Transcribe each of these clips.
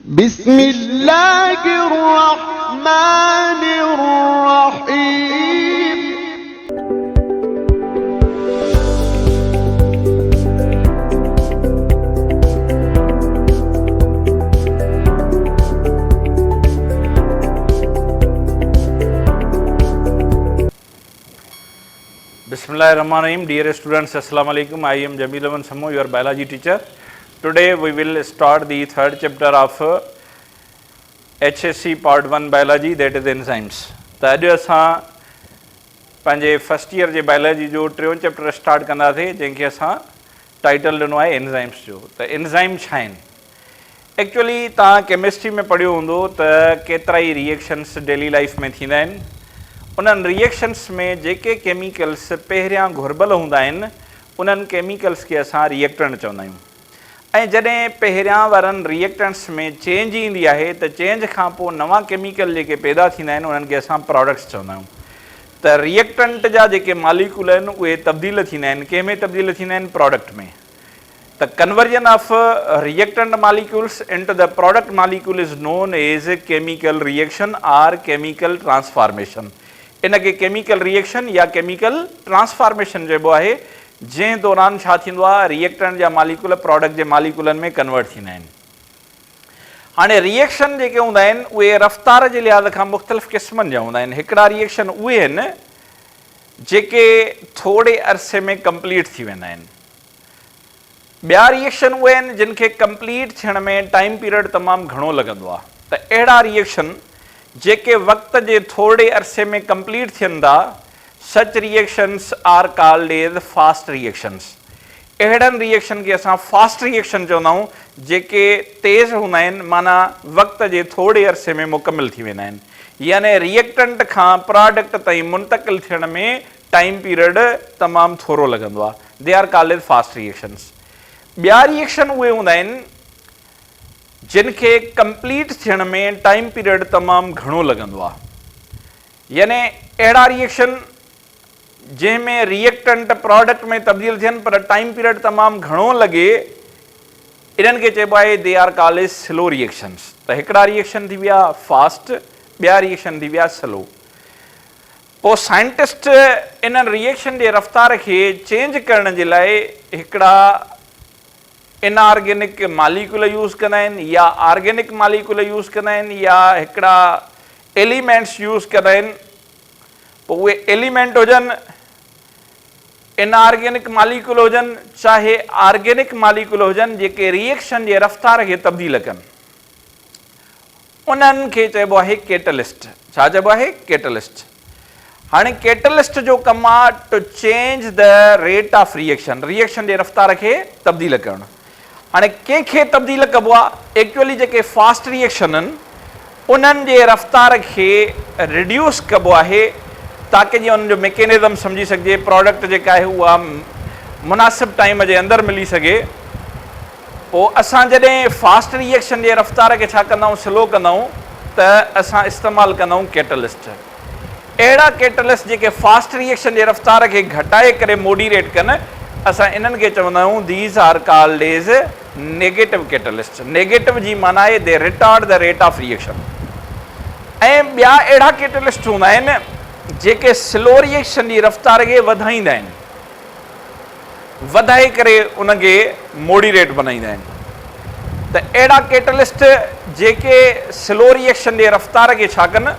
बिस्मिल्लाहिर्रहमानिर्रहीम। Bismillahirrahmanirrahim. Dear students, Assalamu alaikum. I am Jamil Aman Sammo, your biology teacher. Today we will start the third chapter of HSC part 1 biology, that is enzymes. तो अॼु असां पंहिंजे first year जे biology जो टियों chapter start कंदासीं, जंहिंखे असां title ॾिनो आहे एंजाइम्स जो। त एंजाइम छा आहिनि? एक्चुअली तव्हां केमिस्ट्री में पढ़ियो हूंदो त केतिरा ई रिएक्शन्स डेली लाइफ में थींदा आहिनि। उन्हनि रिएक्शन्स में जेके केमिकल्स पहिरियां घुर्बल हूंदा आहिनि उन्हनि केमिकल्स खे असां रिएक्टेंट चवंदा आहियूं। ऐं जॾहिं पहिरियां वारनि रिएक्टेंट्स में चेंज ईंदी आहे त चेंज खां पोइ नवां केमिकल जेके पैदा थींदा आहिनि उन्हनि खे असां प्रोडक्ट्स चवंदा आहियूं। त रिएक्टेंट जा जेके मालिक्यूल आहिनि उहे तब्दील थींदा आहिनि। कंहिंमें तब्दील थींदा आहिनि? प्रोडक्ट में। त conversion of reactant molecules into the product molecule is known as chemical reaction or chemical transformation. इनखे केमिकल रिएक्शन या केमिकल ट्रांसफॉर्मेशन चइबो आहे, जंहिं दौरान छा थींदो आहे, रिएक्टेंट जा मालिक्यूल प्रोडक्ट जे मालिक्यूलनि में कन्वर्ट थींदा आहिनि। हाणे रिएक्शन जेके हूंदा आहिनि उहे रफ़्तार जे लिहाज़ खां मुख़्तलिफ़ क़िस्मनि जा हूंदा आहिनि। हिकिड़ा रिएक्शन उहे आहिनि जेके थोरे अरसे में कंप्लीट थी वेंदा आहिनि। ॿिया रिएक्शन उहे आहिनि जिन खे कंप्लीट थियण में टाइम पीरियड तमामु घणो लॻंदो आहे। त अहिड़ा रिएक्शन जेके वक़्त जे थोरे अरसे में कंप्लीट थियनि था, such reactions are called as fast reactions. अहिड़नि रिएक्शन खे असां फास्ट रिएक्शन चवंदा आहियूं, जेके तेज़ हूंदा आहिनि, माना वक़्त जे थोरे अरसे में मुकमिल थी वेंदा आहिनि। यानी रिएक्टेंट खां प्रोडक्ट ताईं मुंतक़िल थियण में टाइम पीरियड तमामु थोरो लॻंदो आहे। They are called as fast reactions. ॿिया रिएक्शन उहे हूंदा आहिनि जिन खे कंप्लीट थियण में टाइम पीरियड तमामु घणो लॻंदो आहे। यानी अहिड़ा रिएक्शन जंहिंमें रिएक्टेंट प्रोडक्ट में तब्दील थियनि पर टाइम पीरियड तमामु घणो लॻे, इन्हनि खे चइबो आहे they are called as slow reactions. त हिकिड़ा रिएक्शन थी विया फास्ट, ॿिया रिएक्शन थी विया स्लो। पोइ साइंटिस्ट इन्हनि रिएक्शन जे रफ़्तार खे चेंज करण जे लाइ हिकिड़ा इनऑर्गेनिक मालिक्यूल यूज़ कंदा आहिनि, या ऑर्गेनिक मालिक्यूल यूज़ कंदा आहिनि, या हिकिड़ा एलिमेंट्स यूज़ कंदा आहिनि। पोइ उहे एलिमेंट हुजनि, इनऑर्गेनिक मालिक्यूल हुजनि, चाहे ऑर्गेनिक मालिक्यूल हुजनि, जेके रिएक्शन जे रफ़्तार खे तब्दील कनि, उन्हनि खे चइबो आहे कैटलिस्ट। छा चइबो आहे? कैटलिस्ट। हाणे कैटलिस्ट जो कमु आहे to change the rate of reaction, reaction जे रफ़्तार खे तब्दील करणु। हाणे कंहिंखे तब्दील कबो आहे? एक्चुअली जेके फास्ट रिएक्शन आहिनि उन्हनि जे रफ़्तार खे रिड्यूस कबो आहे, ताकी जीअं उन्हनि जो मैकेनिज़म सम्झी सघिजे, प्रोडक्ट जेका आहे उहा मुनासिब टाइम जे अंदरि मिली सघे। पोइ असां जॾहिं फास्ट रिएक्शन जे रफ़्तार खे छा कंदा आहियूं, स्लो कंदा आहियूं, त असां इस्तेमालु कंदा आहियूं कैटलिस्ट। अहिड़ा कैटलिस्ट जेके फास्ट रिएक्शन जे रफ़्तार खे घटाए करे मोडिरेट कनि, असां इन्हनि खे चवंदा आहियूं these are called as negative catalyst. Negative जी माना आहे they retard the rate of reaction. ऐं ॿिया अहिड़ा कैटलिस्ट हूंदा आहिनि जेके स्लो रिएक्शन जी रफ़्तार खे वधाईंदा आहिनि, वधाए करे उनखे मोडिरेट बनाईंदा आहिनि। त अहिड़ा कैटलिस्ट जेके स्लो रिएक्शन जे रफ़्तार खे छा कनि,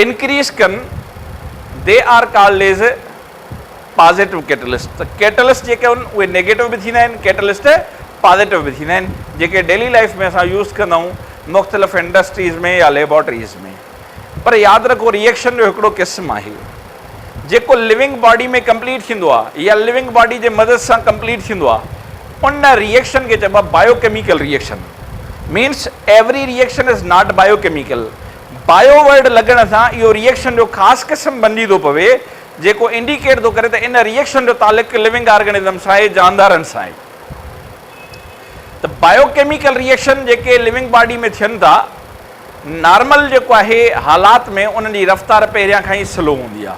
इंक्रीज़ कनि, they are called as positive catalyst. त कैटलिस्ट जेके आहिनि उहे नेगेटिव बि थींदा आहिनि, कैटलिस्ट पॉजिटिव बि थींदा आहिनि, जेके डेली लाइफ में असां यूज़ कंदा आहियूं मुख़्तलिफ़ इंडस्ट्रीज़ में या लेबोरेटरीज़ में। पर यादि रखो, रिएक्शन जो हिकिड़ो क़िस्म आहे जेको लिविंग बॉडी में कंप्लीट थींदो आहे या लिविंग बॉडी जे मदद सां कंप्लीट थींदो आहे, उन रिएक्शन खे चइबो आहे biochemical reaction. Means every reaction is not biochemical. Bio word लॻण सां इहो रिएक्शन जो ख़ासि क़िस्म बणिजी थो पवे, जेको इंडिकेट थो करे त इन रिएक्शन जो तालुक़ु लिविंग ऑर्गेनिज़म सां आहे, जानदारनि सां आहे। त बायोकेमिकल रिएक्शन जेके लिविंग बॉडी में थियनि था, नॉर्मल जेको आहे हालात में उन्हनि जी रफ़्तार पहिरियां खां ई स्लो हूंदी आहे।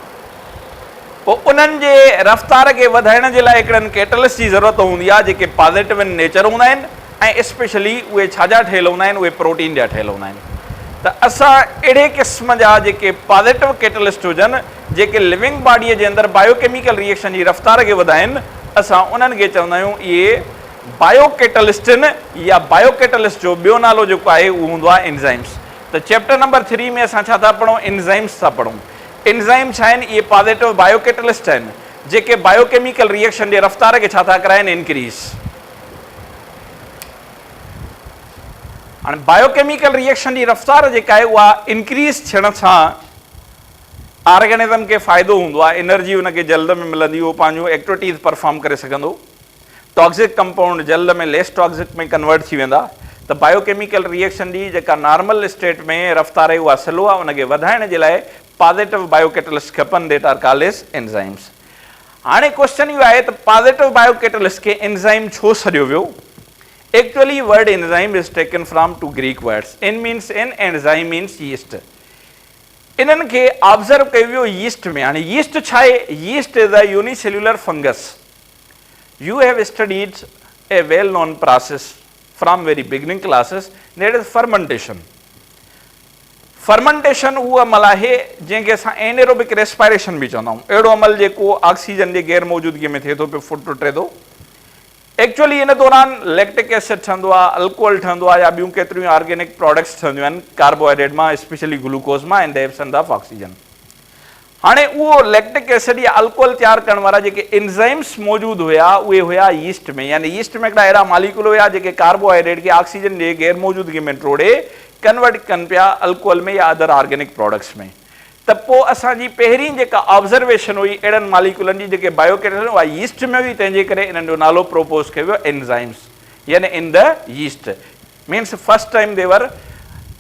पोइ उन्हनि जे रफ़्तार खे वधाइण जे लाइ हिकिड़नि कैटलिस्ट जी ज़रूरत हूंदी आहे, जेके पॉज़िटिव इन नेचर हूंदा आहिनि ऐं स्पेशली उहे छाजा ठहियल हूंदा आहिनि, उहे प्रोटीन जा ठहियल हूंदा आहिनि। त असां अहिड़े क़िस्म जा जेके पॉज़िटिव कैटलिस्ट हुजनि जेके लिविंग बॉडीअ जे अंदरि बायोकेमिकल रिएक्शन जी रफ़्तार खे वधाइनि, असां उन्हनि खे चवंदा आहियूं इहे बायोकेटलिस्ट आहिनि, या बायोकेटलिस्ट जो ॿियो नालो जेको आहे उहो हूंदो आहे एंजाइम्स। त चैप्टर नंबर 3 में असां छा था पढ़ूं? एंजाइम्स था पढ़ूं। एंजाइम छा आहिनि? इहे पॉज़िटिव बायोकेटलिस्ट आहिनि जेके बायोकेमिकल रिएक्शन जे रफ़्तार खे छा था कराइनि? इंक्रीज़। हाणे बायोकेमिकल रिएक्शन जी रफ़्तार जेका आहे उहा इंक्रीज़ थियण सां ऑर्गेनिज़म खे फ़ाइदो हूंदो आहे, एनर्जी हुनखे जल्द में मिलंदी, उहो पंहिंजो एक्टिविटीज़ परफॉर्म करे सघंदो, टॉक्सिक कंपाउंड जल्द में लेस टॉक्सिक में कन्वर्ट थी वेंदा। त बायोकेमिकल रिएक्शन जी जेका नॉर्मल स्टेट में रफ़्तार आहे उहा स्लो आहे, उनखे वधाइण जे लाइ पॉज़िटिव बायोकेटलिस्ट खपनि, that are called as enzymes. हाणे क्वेश्चन इहो आहे त पॉज़िटिव बायोकेटलिस्ट खे एंजाइम छो सॾियो वियो? Actually, word enzyme is taken from two Greek words. En means en, enzyme means yeast. इन्हनि खे ऑब्जर्व कयो वियो यीस्ट में। हाणे यीस्ट छा आहे? Yeast is a unicellular fungus. U have studied A well non process from very beginning classes, that is fermentation. Fermentation उहो अमल आहे जंहिंखे असां एनेरोबिक रेस्पायरेशन बि चवंदा आहियूं। अहिड़ो अमल जेको ऑक्सीजन जे गैर मौजूदगीअ में थिए थो पियो, फुट टुटे थो। एक्चुअली इन दौरान लैक्टिक एसिड ठहंदो आहे, अल्कोहल ठहंदो आहे, या ॿियूं केतिरियूं ऑर्गेनिक प्रोडक्ट्स ठहंदियूं आहिनि कार्बोहाइड्रेट मां, स्पेशली ग्लूकोज मां, and the absence of oxygen. हाणे उहो लैक्टिक एसिड या अल्कोहल तयारु करण वारा जेके एंजाइम्स मौजूदु हुया उहे हुया यीस्ट में। यानी यीस्ट में हिकिड़ा अहिड़ा मालिक्यूल हुया जेके कार्बोहाइड्रेट खे ऑक्सीजन जे गैर मौजूदगी में टोड़े कन्वर्ट कनि पिया अल्कोहल में या अदर ऑर्गेनिक प्रोडक्ट्स में। त पोइ असांजी पहिरीं जेका ऑब्ज़र्वेशन हुई अहिड़नि मालिक्यूलनि जी जेके बायोकेटलिस्ट उहा यीस्ट में हुई, तंहिंजे करे इन्हनि जो नालो प्रोपोज कयो वियो एंजाइम्स, यानी in the yeast. Means first time they were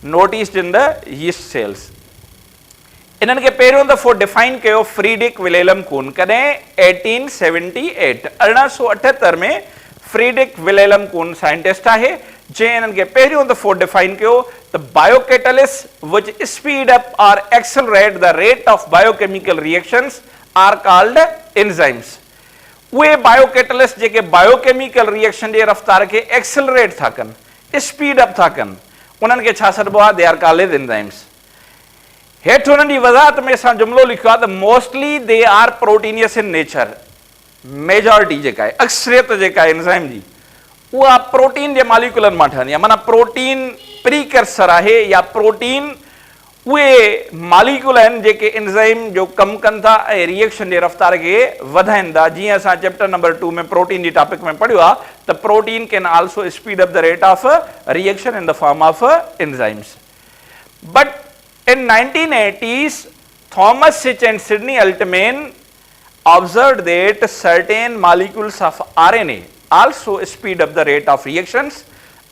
noticed इन द यीस्ट सेल्स। इन्हनि खे पहिरियों दफ़ो डिफाइन कयो फ्रीडिक विलेलम कून, कॾहिं 1878 1878 में फ्रीडिक विलेलम कून साइंटिस्ट आहे जंहिं इन्हनि खे पहिरियों दफ़ो डिफाइन कयो त biocatalyst which speed up or accelerate the rate of biochemical reactions are called enzymes. उहे बायोकेटलिस्ट जेके बायोकेमिकल रिएक्शन जे रफ़्तार खे एक्सेलरेट था कनि, स्पीड अप था कनि, उन्हनि खे छा सॾिबो आहे? They are called as enzymes. हेठि हुननि जी वज़ाहत में असां जुमिलो लिखियो आहे त mostly they are proteinaceous in nature. Majority जेका आहे, अक्सरियत जेका आहे एंजाइम जी, उहा प्रोटीन जे मालिक्यूलनि मां ठहंदी आहे। माना प्रोटीन प्रीकर्सर आहे, या प्रोटीन उहे मालिक्यूल आहिनि जेके एंजाइम जो कमु कनि था ऐं रिएक्शन जे रफ़्तार खे वधाइनि था। जीअं असां चैप्टर नंबर 2 में प्रोटीन जी टॉपिक में पढ़ियो आहे त protein can also speed up the rate of reaction in the form of enzymes. But in 1980s, Thomas Sich and Sidney Altman observed that certain molecules of RNA also speed up the rate of reactions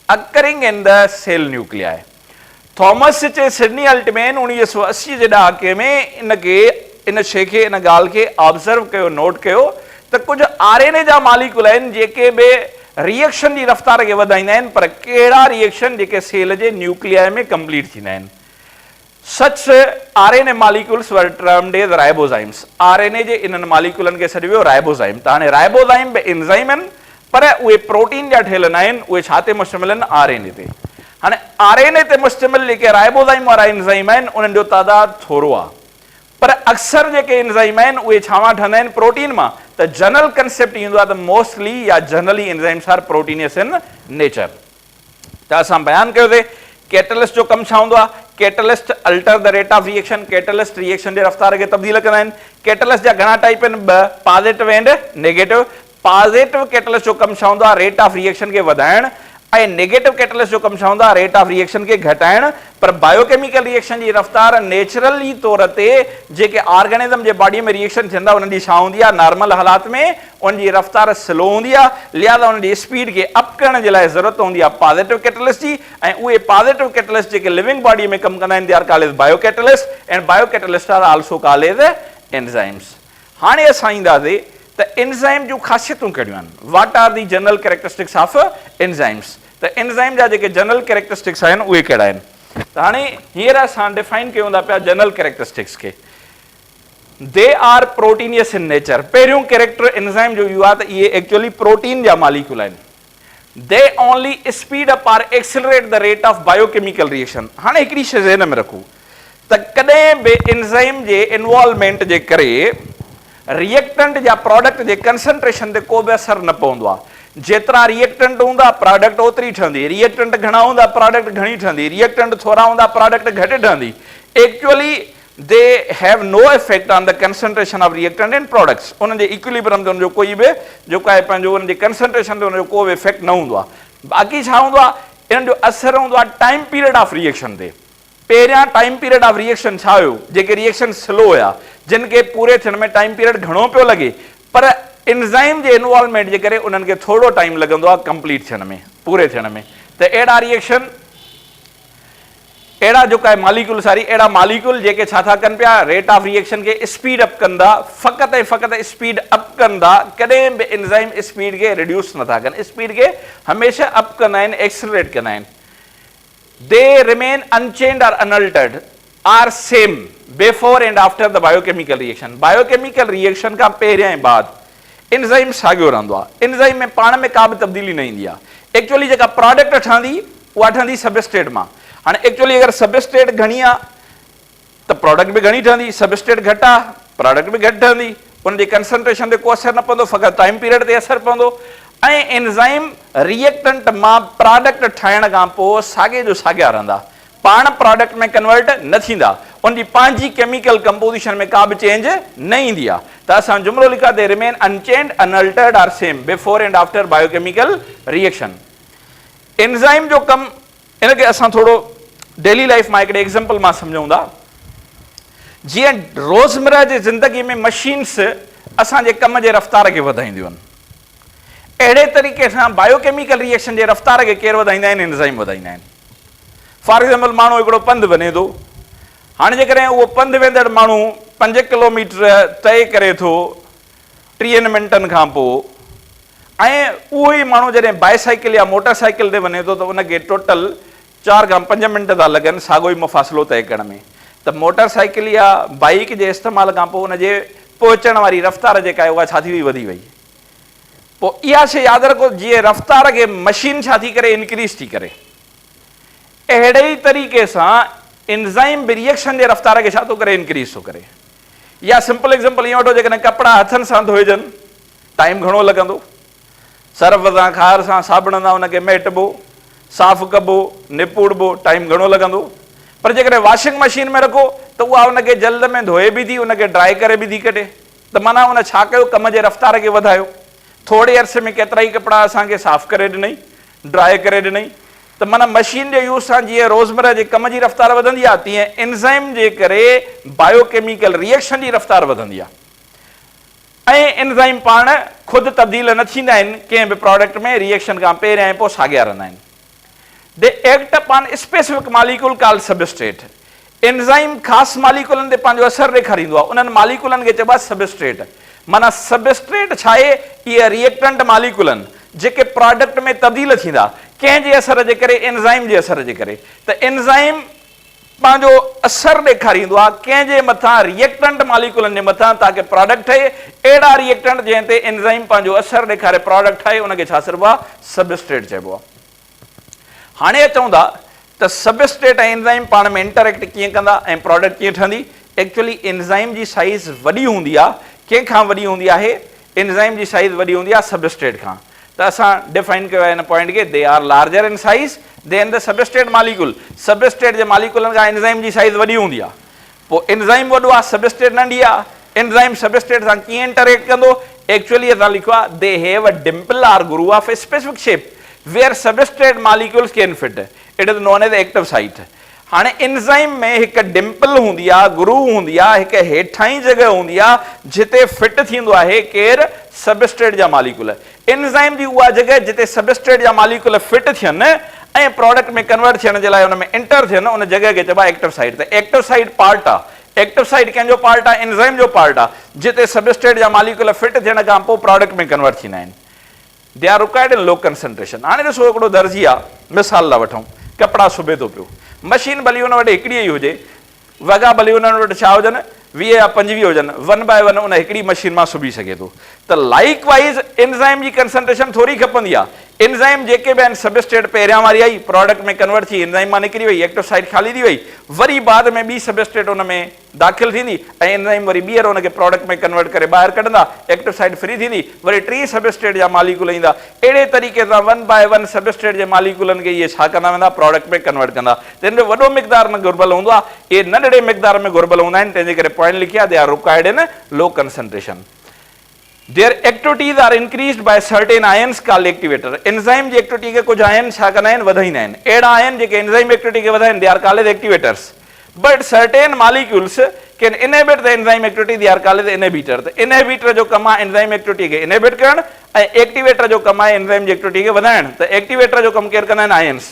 occurring in the cell nuclei. Thomas Cech ऐं Sidney Altman 1980 जे ॾहाके में इन शइ खे, इन ॻाल्हि खे observe कयो, नोट कयो त कुझु आरएनए जा मालिक्यूल आहिनि जेके बि रिएक्शन जी रफ़्तार खे वधाईंदा आहिनि, पर कहिड़ा रिएक्शन जेके सेल जे न्यूक्लियाई में कंप्लीट थींदा आहिनि। Such RNA molecules were termed as ribozymes. RNA जे इन्हनि मालिक्यूलनि खे सॾियो वियो राइबोज़ाइम। त हाणे राइबोज़ाइम बि एंजाइम आहिनि, पर उहे प्रोटीन जा ठहियल न आहिनि, उहे छा ते मुश्तमिल आहिनि? आरएनए ते। हाणे आरएनए ते मुश्तमिल जेके राइबोज़ाइम वारा एंजाइम आहिनि उन्हनि जो तादाद थोरो आहे, पर अक्सर जेके एंजाइम आहिनि उहे छा मां ठहंदा आहिनि? प्रोटीन मां। त जनरल कंसेप्ट ईंदो आहे त मोस्टली या generally enzymes are proteinaceous in nature. त असां बयानु कयोसीं कैटलिस्ट जो कमु छा हूंदो आहे? Catalyst alter the rate of reaction, catalyst reaction जे रफ़्तार खे तब्दील कंदा आहिनि। कैटलिस्ट जा घणा टाइप आहिनि? ॿ, positive and negative. Positive catalyst जो कमु छा हूंदो आहे? रेट ऑफ रिएक्शन खे वधाइण, ऐं नेगेटिव कैटलिस्ट जो कमु छा हूंदो आहे? रेट ऑफ रिएक्शन खे घटाइण। पर बायोकेमिकल रिएक्शन जी रफ़्तार नेचुरली तौर ते जेके ऑर्गेनिज़म जे बॉडी में रिएक्शन थींदा उन्हनि जी छा हूंदी आहे? नॉर्मल हालात में उनजी रफ़्तार स्लो हूंदी आहे, लिहाज़ा उन जी स्पीड खे अप करण जे लाइ ज़रूरत हूंदी आहे पॉज़िटिव कैटलिस्ट जी। ऐं उहे पॉज़िटिव कैटलिस्ट जेके लिविंग बॉडी में कमु कंदा आहिनि they are called as biocatalyst, and biocatalyst are also called as enzymes. हाणे असां ईंदासीं त एंजाइम जूं ख़ासियतूं कहिड़ियूं आहिनि? What are the general characteristics of enzymes? त एंजाइम जा जेके जनरल कैरेक्टरिस्टिक्स आहिनि उहे कहिड़ा आहिनि? त हाणे हींअर असां डिफाइन कयूं था पिया जनरल कैरेक्टरिस्टिक्स खे। They R proteinaceous in nature. पहिरियों कैरेक्टर एंजाइम जो इहो आहे त इहे एक्चुअली प्रोटीन जा मालिक्यूल आहिनि। They only speed up or accelerate the rate of biochemical reaction. हाँ एक शइ ज़हन में रखो त कदें भी एंजाइम जे इन्वॉल्वमेंट जे करे रिएक्टेंट या प्रोडक्ट जे कंसंट्रेशन ते को भी असर न पवंदो आहे। जेतिरा रिएक्टेंट हूंदा प्रोडक्ट ओतिरी ठहंदी, रिएक्टेंट घणा हूंदा प्रोडक्ट घणी ठहंदी, रिएक्टेंट थोड़ा हूंदा प्रोडक्ट घटि ठहंदी। Actually they have no effect on the concentration of reactant and products। उन जे इक्विलिब्रियम ते उन जो कोई भी जो का पंहिंजो उन जे कंसंट्रेशन ते उन जो को भी इफेक्ट न हूंदो आहे। बाक़ी छा हूंदो आहे इन जो असर हूंदो आहे टाइम पीरियड ऑफ रिएक्शन ते। पहिरियां टाइम पीरियड ऑफ रिएक्शन छा हुयो, जेके रिएक्शन स्लो हुया जिन खे पूरे थियण में टाइम पीरियड घणो पियो लॻे, पर एंजाइम जे इन्वॉल्वमेंट जे करे उन्हनि खे थोरो टाइम लॻंदो आहे कंप्लीट थियण में, पूरे थियण में। त अहिड़ा रिएक्शन अड़ा जो का मालिक्यूल सारी अड़ा मालिक्यूल जेके छा था कन पिया रेट ऑफ रिएक्शन के स्पीड अप कंदा, फकत ऐं फकत स्पीड अप कंदा, कदें भी एंजाइम स्पीड के रिड्यूस नथा कन, स्पीड के हमेशा अप कंदा आहिनि, एक्सेलरेट कंदा आहिनि। They remain unchanged or unaltered or same before and after the biochemical reaction. Biochemical reaction का पहिरियां ऐं बाद एंजाइम साॻियो रहंदो आहे। एंजाइम में पाण में का भी तब्दीली न ईंदी आहे। एक्चुअली जेका प्रोडक्ट ठहंदी उहा ठहंदी सबस्ट्रेट मां। हाँ एक्चुअली अगर सबस्ट्रेट घनी आ तो प्रोडक्ट भी घनी ठहंदी, सबस्ट्रेट घट आ प्रोडक्ट भी घट ठहंदी, उन जे कंसंट्रेशन ते को असर न पवंदो, फकत टाइम पीरियड ते असर पवंदो। ऐं एंजाइम रिएक्टेंट मां प्रोडक्ट ठाहिण खां पोइ साॻे जो साॻिया रहंदा, पाण प्रोडक्ट में कन्वर्ट न थींदा, उन जी पंहिंजी केमिकल कंपोजिशन में का भी चेंज न ईंदी आहे। त असां जुमिलो लिखा they remain unchanged unaltered or same before and after biochemical reaction. Enzyme जो कम इनके असां थोड़ो डेली लाइफ में एक एग्जाम्पल में समझूं था। जी रोजमर्रा की जिंदगी में मशीन्स असांजे कम के रफ्तार के वधाईंदियूं आहिनि, अहिड़े तरीक़े से बायोकेमिकल रिएक्शन के रफ्तार के केर वधाईंदा आहिनि, एंजाइम वधाईंदा आहिनि। फॉर एग्जाम्पल माण्हू हिकिड़ो पंधु वञे थो, हाणे जेकॾहिं उहो पंधु वेंदड़ माण्हू 5 किलोमीटर तय करे थो 30 मिंटनि खां पोइ, ऐं उहो ई माण्हू जॾहिं बाइसाइकिल या मोटरसाइकिल ते वञे थो त उनखे टोटल 4 खां 5 मिंट था लॻनि साॻियो ई फ़ासिलो तय करण में। त मोटरसाइकिल या बाइक जे इस्तेमाल खां पोइ उनजे पहुचण वारी रफ़्तार जेका आहे उहा छा थी वई, वधी वई। पोइ इहा शइ यादि रखो, जीअं रफ़्तार खे मशीन छा थी करे इंक्रीज़ थी करे, अहिड़े ई तरीक़े सां एंजाइम बि रिएक्शन जे रफ़्तार खे छा थो करे, इंक्रीज़ थो करे। या सिंपल एग्जाम्पल ईअं वठो, जेकॾहिं कपिड़ा हथनि सां धोइजनि टाइम घणो लॻंदो, सर्फ सां खार सां साबुण सां उनखे मेटबो, साफ़ कबो, निपुड़बो, टाइम घणो लॻंदो। पर जेकॾहिं वॉशिंग मशीन में रखो त उहा उनखे जल्द में धोए बि थी, उनखे ड्राई करे बि थी कढे। त माना उन छा कयो, कम जे रफ़्तार खे वधायो, थोरे अरसे में केतिरा ई कपिड़ा असांखे साफ़ करे ॾिनई, ड्राई करे ॾिनई। त माना मशीन जे यूज़ सां जीअं रोज़मर्रा जे कम जी रफ़्तार वधंदी आहे, तीअं एंजाइम जे करे बायोकेमिकल रिएक्शन जी रफ़्तार वधंदी आहे। ऐं एंजाइम पाण खुद तब्दील न थींदा आहिनि कंहिं बि प्रोडक्ट में, रिएक्शन खां पहिरियां ऐं पोइ साॻिया रहंदा आहिनि। They act upon specific molecule called substrate. Enzyme ख़ासि मॉलिक्यूलनि ते पंहिंजो असर ॾेखारींदो आहे, उन्हनि मॉलिक्यूलनि खे चइबो आहे सबस्ट्रेट। माना सबस्ट्रेट छा आहे, इहे रिएक्टेंट मॉलिक्यूलनि जेके प्रोडक्ट में तब्दील थींदा कंहिं जे असर जे करे, एंजाइम जे असर जे करे। त एंजाइम पंहिंजो असर ॾेखारींदो आहे कंहिंजे मथां, रिएक्टेंट मॉलिक्यूलनि जे मथां, ताकि प्रोडक्ट ठहे। अहिड़ा रिएक्टेंट जंहिं ते एंजाइम पंहिंजो असर ॾेखारे प्रोडक्ट ठाहे, उनखे छा चइबो आहे, सबस्ट्रेट चइबो आहे। हाणे अचूं था त सबस्ट्रेट ऐं एंजाइम पाण में इंटरेक्ट कीअं कंदा ऐं प्रोडक्ट कीअं ठहंदी। एक्चुअली एंजाइम जी साइज़ वॾी हूंदी आहे, कंहिंखां वॾी हूंदी आहे, एंजाइम जी साइज़ वॾी हूंदी आहे सबस्ट्रेट खां। त असां डिफाइन कयो आहे हिन पॉइंट खे, they are larger in size than the substrate molecule. Substrate जे मॉलिक्यूलनि खां एंजाइम जी साइज़ वॾी हूंदी आहे। पोइ एंजाइम वॾो आहे, सबस्ट्रेट नंढी आहे। एंजाइम सबस्ट्रेट सां कीअं इंटरेक्ट कंदो, एक्चुअली असां लिखो आहे, they have a dimple or groove of a specific shape where substrate molecules can fit, it is known as active site। हाणे एंजाइम में हिकु डिम्पल हूंदी आहे, ग्रूव हूंदी आहे, हिकु हेठां जगह हूंदी आहे जिते फिट थींदो आहे केरु, सबस्ट्रेट जा मॉलिक्यूल। एंजाइम जी उहा जगह जिते सबस्ट्रेट जा मॉलिक्यूल फिट थियनि ऐं प्रोडक्ट में कन्वर्ट थियण जे लाइ हुन में एंटर थियनि, उन जगह खे चइबो आहे एक्टिव साइट। त एक्टिव साइट पार्ट आहे, एक्टिव साइट कंहिंजो पार्ट आहे, एंजाइम जो पार्ट आहे, जिते सबस्ट्रेट जा मॉलिक्यूल फिट थियण खां पोइ प्रोडक्ट में कन्वर्ट थींदा आहिनि। They R required in low concentration. हाणे ॾिसो, हिकिड़ो दर्जी आहे, मिसाल लाइ वठूं, कपिड़ा सिबे थो पियो, मशीन भली हुन वटि हिकिड़ी ई हुजे, वॻा भली हुन वटि छा हुजनि, 20 या 25 हुजनि, 1 बाय 1 उन हिकिड़ी मशीन मां सिबी सघे थो। त लाइक वाइज़ एंजाइम जी कंसंट्रेशन थोरी खपंदी आहे, एंजाइम जेके भी आहिनि सबस्ट्रेट पहिरियां वारी आई प्रोडक्ट में कन्वर्ट थी एंजाइम मां निकिरी वई एक्टिव साइट ख़ाली थी वई वरी बाद में ॿी सबस्ट्रेट उन में दाख़िल थींदी ऐं एंजाइम वरी ॿीहर उनखे प्रोडक्ट में कन्वर्ट करे ॿाहिरि कढंदा एक्टिव साइट फ्री थींदी वरी टी सबस्ट्रेट जा मालिक्यूल ईंदा अहिड़े तरीक़े सां 1 बाय 1 सबस्ट्रेट जे मालिक्यूलनि खे इहे छा कंदा वेंदा प्रोडक्ट में कन्वर्ट कंदा त हिन जो वॾो मिक़दार में घुर्बल हूंदो आहे इहे नंढड़े मिक़दार में घुर्बल हूंदा आहिनि तंहिंजे करे पॉइंट लिखिया they are required in low concentration Their activities are increased by certain ions called activator. Enzyme ji activity के कुछ आयन छा कंदा आहिनि वधाईंदा आहिनि अहिड़ा आयन जेके enzyme activity खे वधाइनि they are called activators. But certain molecules can inhibit the enzyme activity they are called inhibitor. त inhibitor जो कमु आहे enzyme activity खे inhibit करणु ऐं activator जो कमु आहे enzyme जी activity खे वधाइणु त activator जो कमु केरु कंदा आहिनि ions.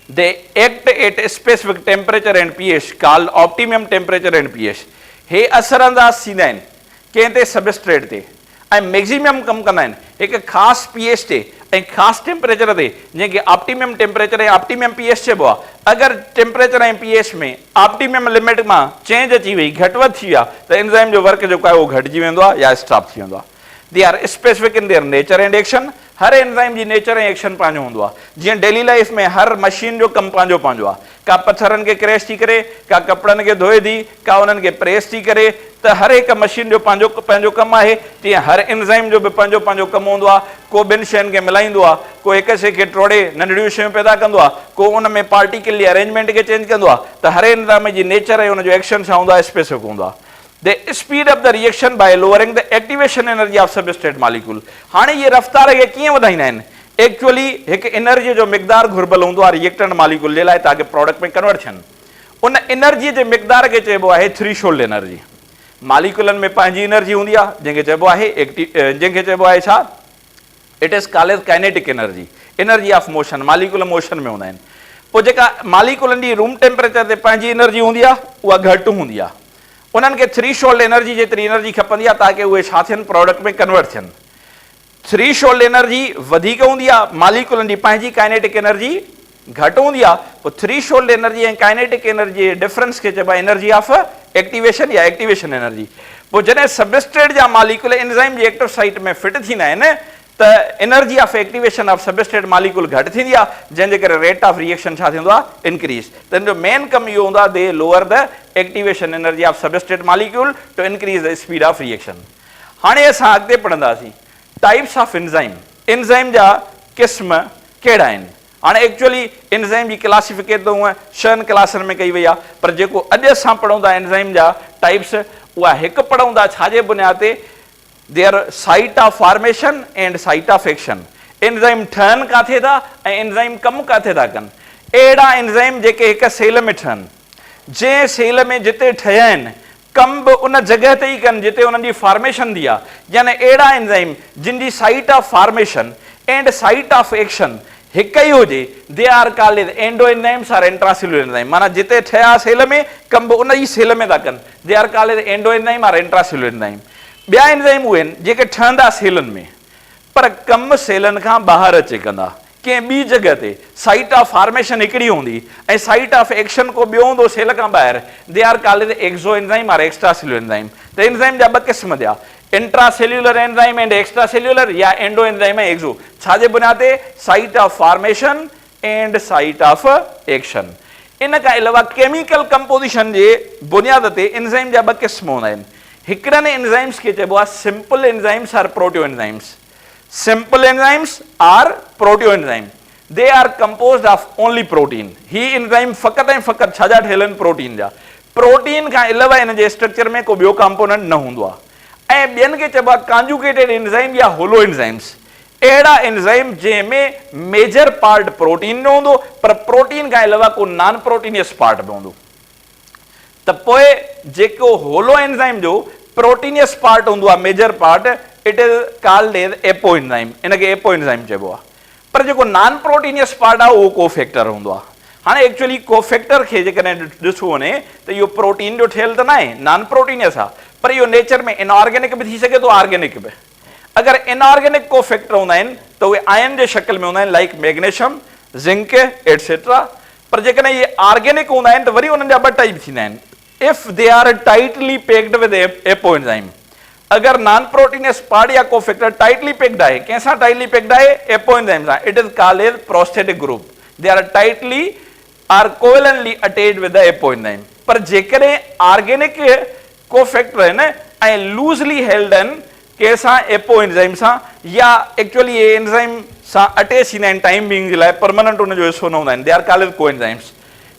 They act at a specific temperature and pH called optimum temperature and pH. हे असरअंदाज़ थींदा आहिनि कंहिं ते सबस्ट्रेट ते ऐं मैक्सिमम कमु कंदा आहिनि हिकु ख़ासि पीएच ते ऐं ख़ासि टेम्परेचर ते जंहिंखे ऑप्टिमम टेम्परेचर ऐं ऑप्टिमम पीएच चइबो आहे अगरि टेम्परेचर ऐं पीएच में ऑप्टिमम लिमिट मां चेंज अची वई घटि वधि थी विया त एंजाइम जो वर्क जेको आहे उहो घटिजी वेंदो आहे या स्टॉप थी वेंदो आहे they R specific in their nature and action हर एंजाइम जी नेचर ऐं एक्शन पंहिंजो हूंदो आहे जीअं डेली लाइफ में हर मशीन जो कमु पंहिंजो पंहिंजो आहे का पथरनि खे क्रैश थी करे का कपिड़नि खे धोए थी का उन्हनि खे प्रेस थी करे त हर हिकु मशीन जो पंहिंजो पंहिंजो कमु आहे तीअं हर एंजाइम जो बि पंहिंजो पंहिंजो कमु हूंदो आहे को ॿिनि शयुनि खे मिलाईंदो आहे को हिकु शइ खे टोड़े नंढड़ियूं शयूं पैदा कंदो आहे को उन में पार्टिकल अरेंजमेंट खे चेंज कंदो आहे त हर एंजाइम जी नेचर ऐं उनजो एक्शन छा हूंदो आहे स्पेसिफिक हूंदो आहे They speed up the reaction by lowering the activation energy of substrate molecule. हाणे ये रफ़्तार खे कीअं वधाईंदा आहिनि एक्चुअली हिकु एनर्जी जो मिक़दार घुर्बल हूंदो आहे रिएक्टेंट मालिक्यूल जे लाइ ताकी प्रोडक्ट में कन्वर्ट थियनि उन एनर्जी जे मिक़दार खे चइबो आहे थ्रीशोल्ड एनर्जी मालिक्यूलनि में पंहिंजी एनर्जी हूंदी आहे जंहिंखे चइबो आहे जंहिंखे चइबो आहे छा it is called kinetic energy energy of motion molecule motion में हूंदा आहिनि पोइ जेका मालिक्यूलनि जी रूम टेम्परेचर ते पंहिंजी एनर्जी हूंदी आहे उहा घटि हूंदी आहे उन्हनि खे थ्रीशोल्ड एनर्जी जेतिरी एनर्जी खपंदी आहे ताकी उहे छा थियनि प्रोडक्ट में कन्वर्ट थियनि थ्रीशोल्ड एनर्जी वधीक हूंदी आहे मालिक्यूलनि जी पंहिंजी काइनेटिक एनर्जी घटि हूंदी आहे पोइ थ्रीशोल्ड एनर्जी ऐं काइनेटिक एनर्जी जे डिफरेंस खे चइबो आहे एनर्जी ऑफ एक्टिवेशन या एक्टिवेशन एनर्जी पोइ जॾहिं सबस्ट्रेट जा मालिक्यूल एंजाइम जी एक्टिव साइट में फिट थींदा आहिनि त energy of activation of substrate molecule घटि थींदी आहे जंहिंजे करे रेट ऑफ रिएक्शन छा थींदो आहे इंक्रीज त हिन जो मेन कमु इहो हूंदो आहे they lower the activation energy of substrate molecule to increase the speed of reaction हाणे असां अॻिते पढ़ंदासीं टाइप्स ऑफ एंजाइम एंजाइम जा क़िस्म कहिड़ा आहिनि हाणे एक्चुअली एंजाइम जी क्लासिफिकेशन हूअं 6 क्लासनि में कई वई आहे पर जेको अॼु असां पढ़ूं था एंजाइम जा टाइप्स उहा हिकु पढ़ूं था छाजे बुनियाद ते their site of formation and site of action enzyme ठहनि किथे था ऐं एंजाइम कमु किथे था कनि अहिड़ा एंजाइम जेके हिकु सेल में ठहनि जंहिं सेल में जिते ठहिया आहिनि कम बि उन जॻह ते ई कनि जिते उन्हनि जी फॉर्मेशन थी आहे यानी अहिड़ा एंजाइम जिन जी site of formation and site of action हिकु ई हुजे they are called endo enzymes or intracellular enzyme माना जिते ठहिया सेल में कम बि उन ई सेल में था कनि they are called endo enzyme or intracellular enzyme ॿिया एंजाइम उहे आहिनि जेके ठहंदा सेलनि में पर कम सेलनि खां ॿाहिरि अचे कंदा कंहिं ॿी जॻह ते साइट ऑफ फॉर्मेशन हिकिड़ी हूंदी ऐं साइट ऑफ एक्शन को ॿियो हूंदो सेल खां ॿाहिरि they are called exo enzyme or extracellular enzyme त एंजाइम जा ॿ क़िस्म थिया intracellular enzyme and extracellular या एंडो एंजाइम ऐं एक्सो छाजे बुनियाद ते site of formation and site of action इन खां अलावा केमिकल कंपोजिशन जे बुनियाद ते एंजाइम जा ॿ क़िस्म हूंदा आहिनि हिकिड़नि एंजाइम्स खे चइबो आहे simple enzymes or proteo enzymes simple enzymes or proteo enzyme they are composed of only protein ही एंजाइम फ़क़ति ऐं फ़क़ति छाजा ठहियल आहिनि प्रोटीन जा प्रोटीन खां अलावा इन जे स्ट्रक्चर में को ॿियो कंपोनेंट न हूंदो आहे ऐं ॿियनि खे चइबो आहे कॉन्जुगेटेड एंजाइम या होलो एंजाइम्स अहिड़ा एंजाइम जंहिंमें मेजर पार्ट प्रोटीन न हूंदो पर प्रोटीन खां अलावा को नॉन प्रोटीनियस पार्ट बि हूंदो त पोइ जेको होलो एंजाइम जो प्रोटीनियस पार्ट हूंदो आहे major part it is called as apo enzyme इनखे एपो एंजाइम चइबो आहे पर जेको नॉन प्रोटीनियस पार्ट आहे उहो कोफैक्टर हूंदो आहे हाणे एक्चुअली कोफैक्टर खे जेकॾहिं ॾिसो वञे त इहो प्रोटीन जो ठहियल त न आहे नॉन प्रोटीनियस आहे पर इहो नेचर में इनऑर्गेनिक बि थी सघे थो ऑर्गेनिक बि अगरि इनऑर्गेनिक कोफैक्टर हूंदा आहिनि त उहे आयन जे शक्ल में हूंदा आहिनि लाइक मैग्नीशियम ज़िंक एटसेट्रा पर जेकॾहिं इहे ऑर्गेनिक हूंदा आहिनि त वरी उन्हनि जा ॿ टाइप थींदा आहिनि if they are tightly packed with apo enzyme अगर नॉन प्रोटीनियस पार्ट या कोफैक्टर टाइटली पैक्ड है, कैसा टाइटली पैक्ड है, एपोएंजाइम सां, it is called as prosthetic group, they are tightly or covalently attached with the apoenzyme. पर जेकरे organic cofactor है न ऐं लूजली हेल्ड आहिनि कंहिंसां एपोएंजाइम सां, या एक्चुअली ये एंजाइम सां अटैच थींदा आहिनि टाइम बीइंग जे लाइ, परमानेंट उनजो हिस्सो न हूंदा आहिनि, they are called as coenzymes.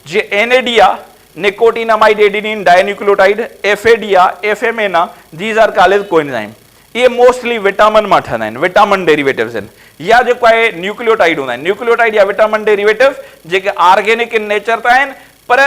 जीअं एनएडी आहे, निकोटिनामाइड एडिनिन डाइन्यूक्लियोटाइड, एफएडी आहे, एफएमएन आहे, these are called as coenzyme. ये मोस्टली विटामिन मां ठहंदा आहिनि, विटामिन डेरिवेटिव्स आहिनि, या जेको आहे न्यूक्लियोटाइड हूंदा आहिनि, न्यूक्लियोटाइड या विटामिन डेरिवेटिव जेके ऑर्गेनिक इन नेचर त आहिनि पर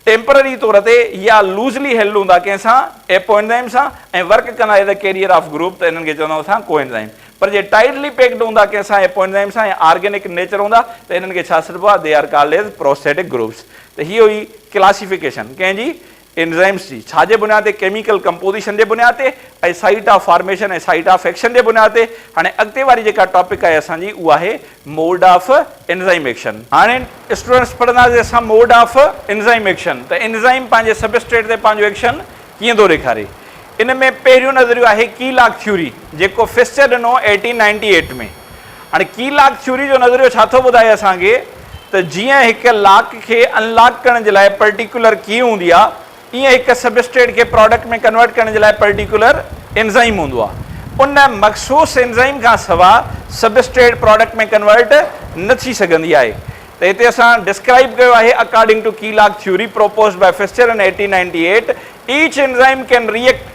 टेम्पररी तौर ते या लूजली हेल्ड हूंदा कंहिंसां एपोएंजाइम सां ऐं वर्क कंदा as a carrier of group, त इन्हनि खे चवंदा असां कोएंजाइम। पर जे टाइटली पैक्ड हूंदा कंहिंसां एपोएंजाइम सां ऐं ऑर्गेनिक नेचर हूंदा त इन्हनि खे छा सॾिबो आहे, they are called as prosthetic groups. त हीअ हुई क्लासिफिकेशन कंहिंजी, एंजाइम्स जी, छाजे बुनियाद ते, केमिकल कंपोजिशन जे बुनियाद ते ऐं साइट ऑफ फॉर्मेशन ऐं साइट ऑफ एक्शन जे बुनियाद ते। हाणे अॻिते वारी जेका टॉपिक आहे असांजी उहा आहे मोड ऑफ एंजाइम एक्शन। हाणे स्टूडेंट्स पढ़ंदासीं असां मोड ऑफ एंजाइम एक्शन। त एंजाइम पंहिंजे सबस्ट्रेट ते पंहिंजो एक्शन कीअं थो ॾेखारे। इन में पहिरियों नज़रियो आहे कीलॉग थ्योरी, जेको फिस्चर ॾिनो 1898 में। हाणे कीलॉग थ्योरी जो नज़रियो छा थो ॿुधाए असांखे, त जीअं हिकु लॉक खे अनलॉक करण जे लाइ पर्टिकुलर की हूंदी आहे, ईअं हिकु सबस्ट्रेट खे प्रोडक्ट में कन्वर्ट करण जे लाइ पर्टिकुलर एंजाइम हूंदो आहे। उन मखसूस एंजाइम खां सवाइ सबस्ट्रेट प्रोडक्ट में कन्वर्ट न थी सघंदी आहे। त हिते असां डिस्क्राइब कयो आहे according to key lock theory proposed by Fischer in 1898, each enzyme can react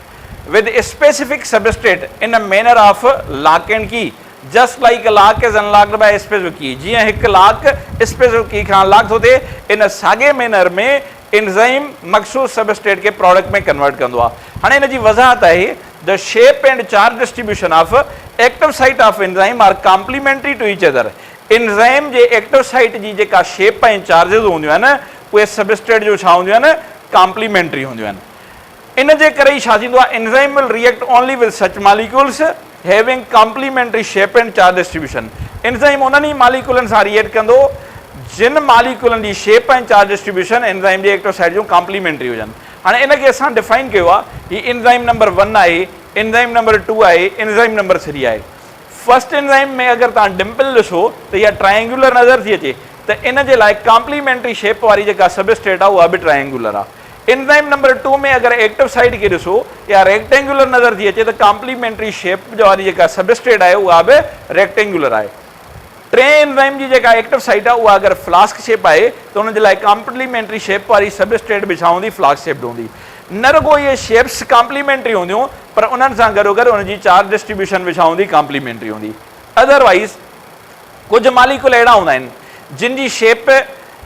with a specific substrate in a manner of lock and key, just like a lock is unlocked by a specific key। जीअं हिकु lock specific की खां unlock थो थिए, इन साॻे manner में enzyme मखसूस सबस्ट्रेट खे प्रोडक्ट में कन्वर्ट कंदो आहे। हाणे इन जी वज़ाहत आहे, the shape and charge distribution of active site of enzyme are complementary to each other. Enzyme जे एक्टिव साइट जी जेका शेप ऐं चार्जिस हूंदियूं आहिनि उहे सबस्ट्रेट जो छा हूंदियूं आहिनि, कॉम्प्लीमेंटरी हूंदियूं आहिनि। इन जे करे ई छा थींदो आहे, enzyme will react only with such molecules having complementary shape and charge distribution. Enzyme उन्हनि ई मॉलिक्यूलनि सां रिएक्ट कंदो जिन मॉलिक्यूलनि जी शेप ऐं चार्ज डिस्ट्रीब्यूशन एंजाइम जे एक्टिव साइट जूं कॉम्प्लीमेंटरी हुजनि। हाणे इनखे असां डिफाइन कयो आहे, हीअ एंजाइम नंबर 1 आहे, एंजाइम नंबर 2 आहे, एंजाइम नंबर 3 आहे। फर्स्ट एंजाइम में अगरि तव्हां डिम्पल ॾिसो त इहा ट्रायंगुलर नज़र थी अचे, त इन जे लाइ कॉम्प्लीमेंटरी शेप वारी जेका सबस्ट्रेट आहे उहा बि ट्रायंगुलर आहे। एंजाइम नंबर 2 में अगर एक्टिव साइट खे ॾिसो या रेक्टेंगुलर नज़र थी अचे, त कॉम्प्लीमेंटरी शेप वारी जेका सबस्ट्रेट आहे उहा बि रेक्टेंगुलर आहे। टे एंजाइम जी जेका एक्टिव साइट आहे उहा अगर फ्लास्क शेप आहे त उन जे लाइ कॉम्प्लीमेंटरी शेप वारी सबस्ट्रेट बि छा हूंदी, फ्लास्क शेप हूंदी। न रुगो इहे शेप्स कॉम्प्लीमेंटरी हूंदियूं, पर उन्हनि सां गॾोगॾु उनजी चार्ज डिस्ट्रीब्यूशन बि छा हूंदी, कॉम्प्लीमेंटरी हूंदी। अदरवाइज़ कुझु मॉलिक्यूल अहिड़ा हूंदा आहिनि जिन जी शेप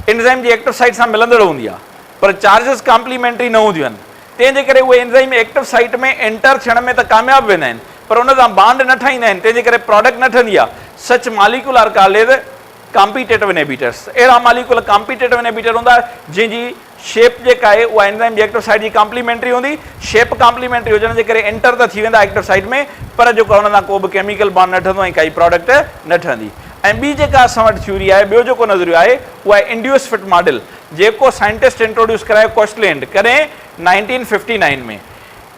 एंजाइम जी एक्टिव साइट सां मिलंदड़ हूंदी आहे, पर चार्जिस कॉम्प्लीमेंटरी न हूंदियूं आहिनि। तंहिंजे करे उहे एंजाइम एक्टिव साइट में एंटर थियण में त कामयाबु वेंदा आहिनि, पर उन सां बांड न ठाहींदा आहिनि, तंहिंजे करे प्रोडक्ट न ठहंदी आहे। Such molecule are called as competitive inhibitors. अहिड़ा मॉलिक्यूल कॉम्पिटेटिव इनहिबिटर हूंदा जंहिंजी शेप जेका आहे उहा एंजाइम जी एक्टिव साइट जी कॉम्प्लीमेंटरी हूंदी। शेप कॉम्प्लीमेंटरी हुजण जे करे एंटर त थी वेंदा एक्टिव साइट में, पर जेको आहे हुन सां को बि केमिकल बॉन्ड न ठहंदो ऐं काई प्रोडक्ट न ठहंदी। ऐं ॿी जेका असां वटि थ्योरी आहे, ॿियो जेको नज़रियो आहे उहा आहे इंड्यूस फिट मॉडल, जेको साइंटिस्ट इंट्रोड्यूस करायो कोस्टलैंड कॾहिं 1959 में।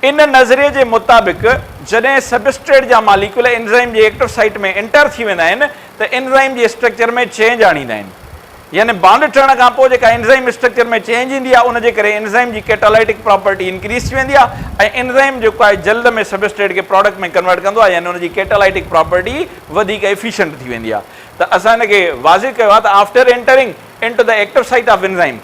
इन नज़रिए जे मुताबिक़ जॾहिं सबस्ट्रेट जा मॉलिक्यूल एंजाइम जी एक्टिव साइट में एंटर थी वेंदा आहिनि त एंजाइम जे स्ट्रक्चर में चेंज आणींदा आहिनि। यानी बॉन्ड ठहण खां पोइ जेका एंजाइम स्ट्रक्चर में चेंज ईंदी आहे, उनजे करे एंजाइम जी कैटालाइटिक प्रॉपर्टी इंक्रीज थी वेंदी आहे ऐं एंजाइम जेको आहे जल्द में सबस्ट्रेट खे प्रोडक्ट में कन्वर्ट कंदो आहे, यानी उनजी कैटालाइटिक प्रॉपर्टी वधीक एफिशिएंट थी वेंदी आहे। त असां हिनखे वाज़िह कयो आहे त after entering into the active site of enzyme,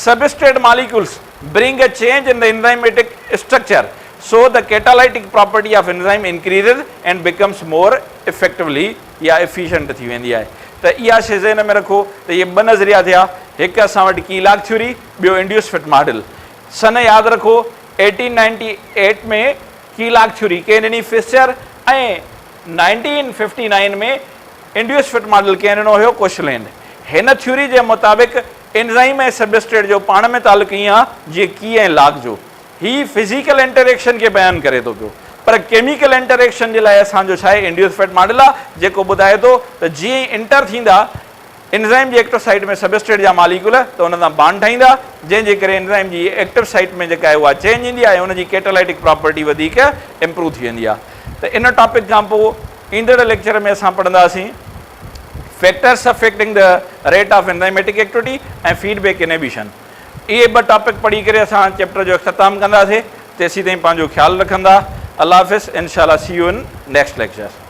substrate molecules bring a change in the enzymatic structure, so the catalytic property of enzyme increases and becomes more effectively या efficient थी वेंदी आहे। त इहा शइ ज़हन में रखो त इहे ॿ नज़रिया थिया, हिकु असां वटि कीलॉग थ्योरी, ॿियो इंड्यूस फिट मॉडल। सन यादि रखो 1898 में कीलॉग थ्योरी कंहिं ॾिनी, फिस्चर, ऐं 1959 में इंड्यूस फिट मॉडल कंहिं ॾिनो हुयो, कोस्टलैंड। हिन थ्योरी जे मुताबिक़ एंजाइम ऐं सबस्ट्रेट जो पाण में तालुक ईअं आहे जीअं की ऐं लॉक जो। ही फिज़िकल इंटरेक्शन खे बयानु करे थो पियो, पर केमिकल इंटरेक्शन जे लाइ असांजो छा आहे, इंड्यूस फिट मॉडल आहे, जेको ॿुधाए थो त जीअं ई इंटर थींदा एंजाइम जी एक्टिव साइट में सबस्ट्रेट जा मालिक्यूल त उन सां बांड ठाहींदा, जंहिंजे करे एंजाइम जी एक्टिव साइट में जेका आहे उहा चेंज ईंदी आहे, उनजी कैटालाइटिक प्रॉपर्टी वधीक इम्प्रूव थी वेंदी आहे। त इन टॉपिक खां पोइ ईंदड़ लेक्चर में असां पढ़ंदासीं factors affecting the rate of enzymatic activity ऐं फीडबैक इनहिबिशन। इहे ॿ टॉपिक पढ़ी करे असां चैप्टर जो ख़तमु कंदासीं। तेसीं ताईं पंहिंजो ख़्यालु रखंदा। अल्लाह हाफ़िज़। इंशाअल्लाह see you in next lecture.